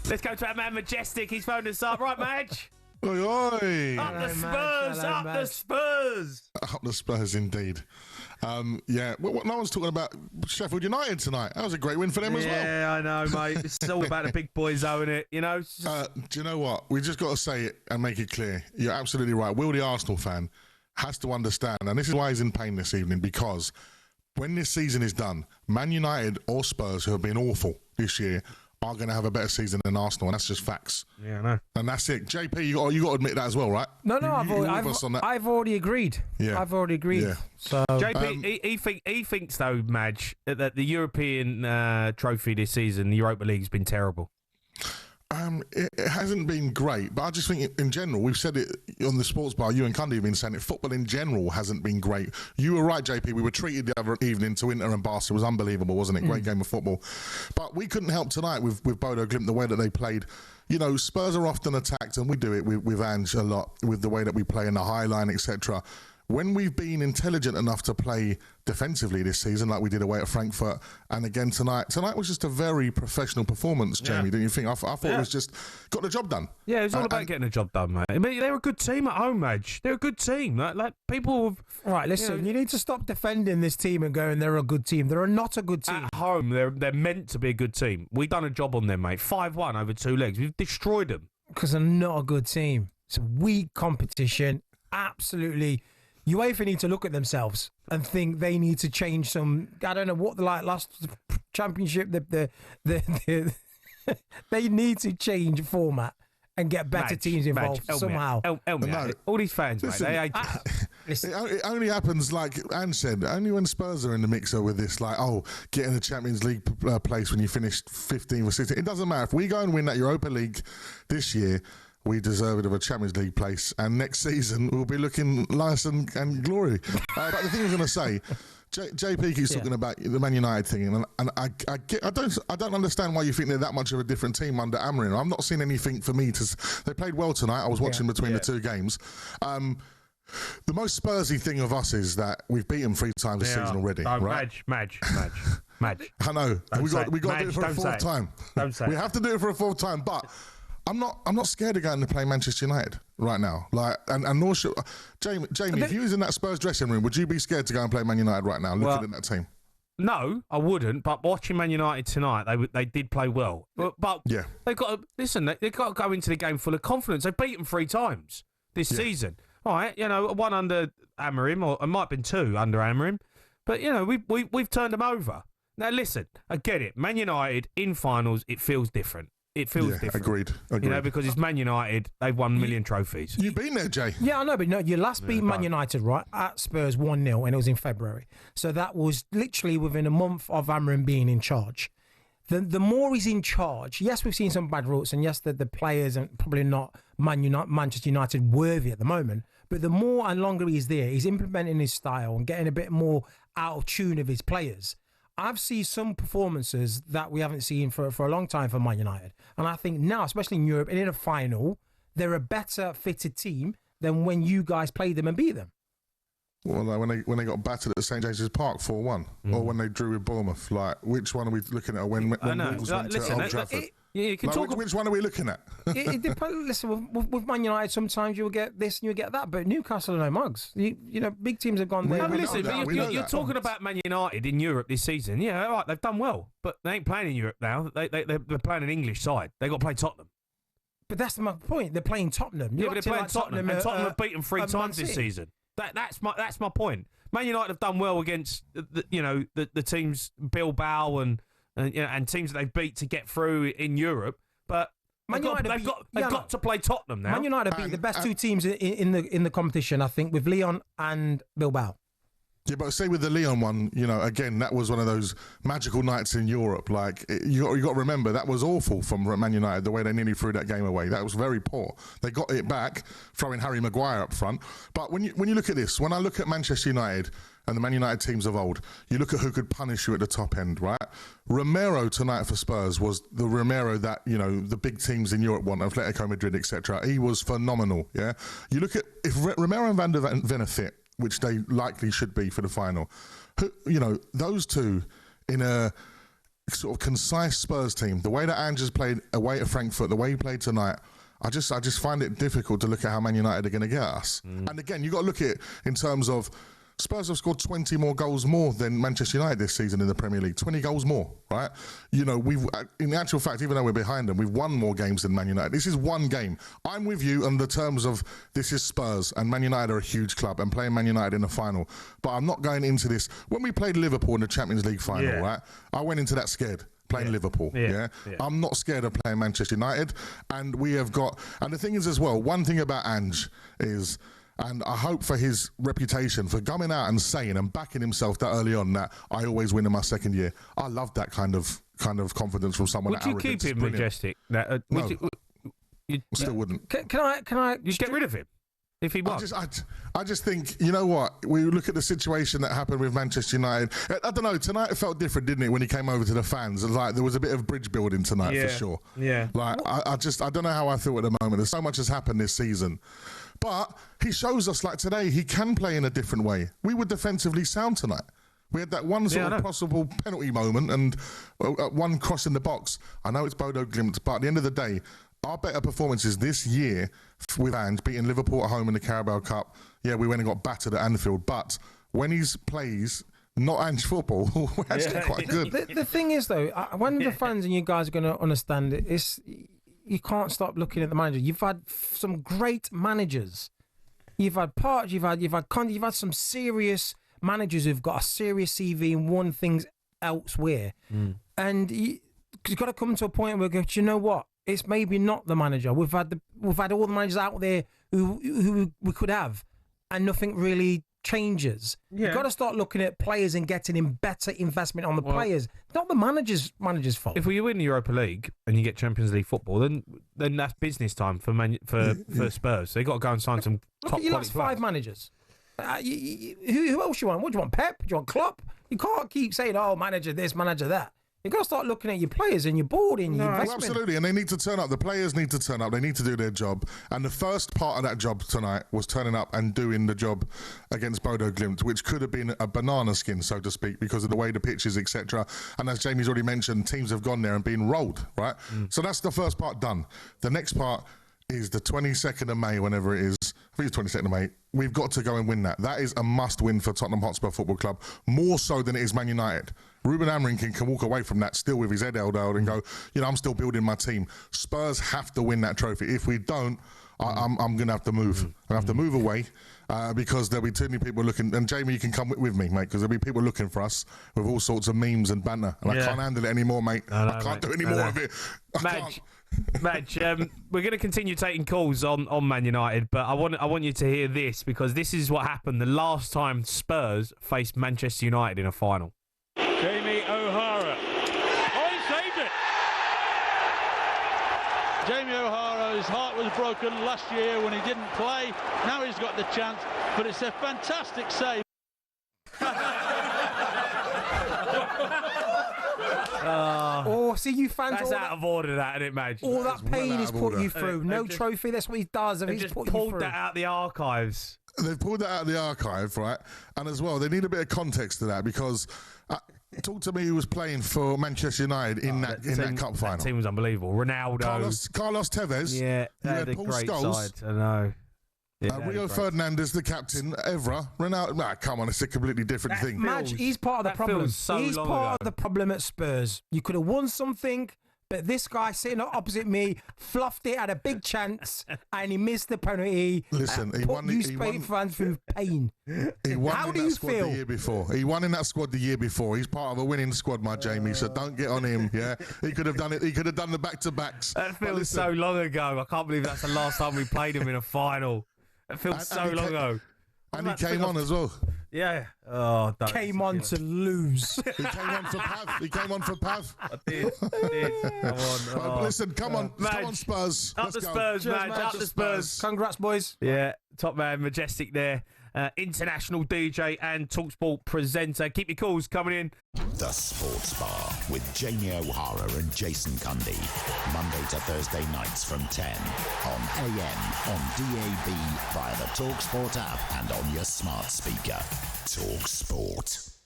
Let's go to our man Majestic. He's phoned us up. Right, Madge? Oi, oi. Up the Spurs! Up the Spurs! Up the Spurs, indeed. Yeah, well, no one's talking about Sheffield United tonight. That was a great win for them as well. Yeah, I know, mate. It's all about the big boys owning it, you know? Do you know what? We just got to say it and make it clear. You're absolutely right. Will, the Arsenal fan, has to understand, and this is why he's in pain this evening, because when this season is done, Man United or Spurs, who have been awful this year, are going to have a better season than Arsenal, and that's just facts. Yeah, I know. And that's it. JP, you got to admit that as well, right? No, I've already agreed. Yeah. I've already agreed. Yeah. So JP, he thinks though, Madge, that the European trophy this season, the Europa League's been terrible. It hasn't been great, but I just think in general, we've said it on the sports bar, you and Cundy have been saying it, football in general hasn't been great. You were right, JP, we were treated the other evening to Inter and Barca. It was unbelievable, wasn't it? Great game of football. But we couldn't help tonight with Bodo Glimt, the way that they played. You know, Spurs are often attacked, and we do it with Ange a lot, with the way that we play in the high line, etc. When we've been intelligent enough to play defensively this season, like we did away at Frankfurt, and again tonight was just a very professional performance, Jamie, didn't you think? I thought it was just got the job done. Yeah, it was all about getting the job done, mate. I mean, they're a good team at home, Madge. They're a good team. Like people... Right, listen, you need to stop defending this team and going, they're a good team. They're not a good team. At home, they're meant to be a good team. We've done a job on them, mate. 5-1 over 2 legs. We've destroyed them. Because they're not a good team. It's a weak competition. Absolutely... UEFA need to look at themselves and think they need to change some. I don't know what the last championship. They need to change format and get better teams involved somehow. All these fans, mate. It only happens, like Anne said, only when Spurs are in the mixer with this, like, getting the Champions League place when you finish 15th or 16th. It doesn't matter. If we go and win that Europa League this year, we deserve it of a Champions League place, and next season we'll be looking nice and glory. But the thing I was going to say, JP keeps talking about the Man United thing, and I don't understand why you think they're that much of a different team under Amorim. I've not seen anything for me to. They played well tonight. I was watching between the two games. The most Spursy thing of us is that we've beaten 3 times this season already, right? Madge. I know. We got to do it for a 4th time. Don't say we have to do it for a 4th time, but. I'm not scared of going to play Manchester United right now. Like, and nor should Jamie. If you was in that Spurs dressing room, would you be scared to go and play Man United right now? Looking at that team. No, I wouldn't. But watching Man United tonight, they did play well. But they've got to listen. They've got to go into the game full of confidence. They've beaten 3 times this season. All right, one under Amorim, or it might have been 2 under Amorim. But we've turned them over. Now listen, I get it. Man United in finals, it feels different. It feels different. Agreed. Because it's Man United. They've won a million trophies. You've been there, Jay. Yeah, I know, but no, you last beat Man United, right, at Spurs 1-0, and it was in February. So that was literally within a month of Amorim being in charge. The more he's in charge, yes, we've seen some bad routes, and yes, the players are probably not Manchester United worthy at the moment, but the more and longer he's there, he's implementing his style and getting a bit more out of tune of his players. I've seen some performances that we haven't seen for a long time for Man United. And I think now, especially in Europe and in a final, they're a better fitted team than when you guys played them and beat them. Well, like when they got battered at St James's Park 4-1, or when they drew with Bournemouth, like which one are we looking at? When Wolves went to Old Trafford? You can talk. Which one are we looking at? It depends. Listen, with Man United, sometimes you'll get this and you'll get that, but Newcastle are no mugs. Big teams have gone there. You're talking about Man United in Europe this season. Yeah, all right, they've done well, but they ain't playing in Europe now. They're playing an English side. They got to play Tottenham. But that's my point. They're playing Tottenham. But they're playing Tottenham, and Tottenham have beaten 3 times this season. That's my point. Man United have done well against the teams Bilbao and teams that they've beat to get through in Europe, but they've got to play Tottenham now. Man United beat the best 2 teams in the competition, I think, with Lyon and Bilbao. Yeah, but say with the Lyon one, again, that was one of those magical nights in Europe. Like, you got to remember, that was awful from Man United, the way they nearly threw that game away. That was very poor. They got it back, throwing Harry Maguire up front. But when you look at this, when I look at Manchester United and the Man United teams of old, you look at who could punish you at the top end, right? Romero tonight for Spurs was the Romero that, the big teams in Europe want, Atletico Madrid, etc. He was phenomenal, yeah? You look at, if Romero and Van der Ven are fit, which they likely should be for the final. Those two in a sort of concise Spurs team, the way that Ange has played away at Frankfurt, the way he played tonight, I just find it difficult to look at how Man United are going to get us. And again, you've got to look at it in terms of Spurs have scored 20 more goals more than Manchester United this season in the Premier League. 20 goals more, right? You know, we've, in actual fact, even though we're behind them, we've won more games than Man United. This is one game. I'm with you on the terms of this is Spurs, and Man United are a huge club, and playing Man United in the final. But I'm not going into this. When we played Liverpool in the Champions League final, right? I went into that scared. Playing Liverpool, I'm not scared of playing Manchester United, and we have got. And the thing is, as well, one thing about Ange is, and I hope for his reputation for coming out and saying and backing himself that early on that I always win in my second year. I love that kind of confidence from someone. Would you keep him, Majestic? No, you still wouldn't. Can I? You get rid of him. If he won. I just think, you know what? We look at the situation that happened with Manchester United. I don't know. Tonight it felt different, didn't it? When he came over to the fans, like there was a bit of bridge building tonight for sure. Yeah. Like I don't know how I feel at the moment. There's so much has happened this season, but he shows us, like today, he can play in a different way. We were defensively sound tonight. We had that one sort of possible penalty moment and one cross in the box. I know it's Bodo Glimt, but at the end of the day, our better performances this year with Ange, beating Liverpool at home in the Carabao Cup. Yeah, we went and got battered at Anfield, but when he plays not Ange football, we're actually quite good. The thing is, though, when the fans and you guys are going to understand it, is you can't stop looking at the manager. You've had some great managers. You've had Parch, you've had some serious managers who've got a serious CV and won things elsewhere. And you've got to come to a point where you go, do you know what? It's maybe not the manager. We've had all the managers out there who we could have, and nothing really changes. Yeah. You've got to start looking at players and getting in better investment on the players. Not the manager's fault. If we win the Europa League and you get Champions League football, then that's business time for Spurs. They've got to go and sign some top quality players. 5 managers. Who else you want? What do you want? Pep? Do you want Klopp? You can't keep saying, "Oh, manager this, manager that." You've got to start looking at your players and your board and your investment. Absolutely, and they need to turn up. The players need to turn up. They need to do their job. And the first part of that job tonight was turning up and doing the job against Bodo Glimt, which could have been a banana skin, so to speak, because of the way the pitch is, etc. And as Jamie's already mentioned, teams have gone there and been rolled, right? So that's the first part done. The next part is the 22nd of May, whenever it is. I think it's 22nd of May. We've got to go and win that. That is a must-win for Tottenham Hotspur Football Club, more so than it is Man United. Ruben Amorim can walk away from that still with his head held out and go, I'm still building my team. Spurs have to win that trophy. If we don't, I'm going to have to move. I have to move away because there'll be too many people looking. And Jamie, you can come with me, mate, because there'll be people looking for us with all sorts of memes and banter. And I can't handle it anymore, mate. I can't do any more of it. Madge, we're going to continue taking calls on Man United, but I want you to hear this, because this is what happened the last time Spurs faced Manchester United in a final. Jamie O'Hara. Oh, he saved it! Jamie O'Hara, his heart was broken last year when he didn't play. Now he's got the chance, but it's a fantastic save. See, you fans. That's out of order, that, isn't it, Madge? All that pain he's put you through. No trophy, that's what he does. He's just pulled that out of the archives. They've pulled that out of the archive, right? And as well, they need a bit of context to that, because talk to me who was playing for Manchester United in that cup final. That team was unbelievable. Ronaldo. Carlos Tevez. Yeah, they had a Paul great Scholes, side. I know. Yeah, Rio Ferdinandez, the captain, Evra, Ronaldo. Come on, it's a completely different thing. Madge, he's part of the problem. He's part of the problem at Spurs. You could have won something, but this guy sitting opposite me fluffed it, had a big chance, and he missed the penalty. Listen, he won. You Spain fans through pain. He won. How do you feel? The year before, he won in that squad the year before. He's part of a winning squad, my Jamie. So don't get on him. Yeah, he could have done it. He could have done the back-to-backs. That feels so long ago. I can't believe that's the last time we played him in a final. It feels so long ago. And he came on as well. Yeah. Oh, came on to lose. He came on for Pav. He came on for Pav. I did. Come on. Listen, come on. Come on, Spurs. Up the Spurs, Madge. Up the Spurs. Congrats, boys. Yeah. Top man, Majestic there. International DJ and talkSPORT presenter. Keep your calls coming in. The Sports Bar with Jamie O'Hara and Jason Cundy. Monday to Thursday nights from 10 on AM, on DAB, via the talkSPORT app and on your smart speaker. talkSPORT.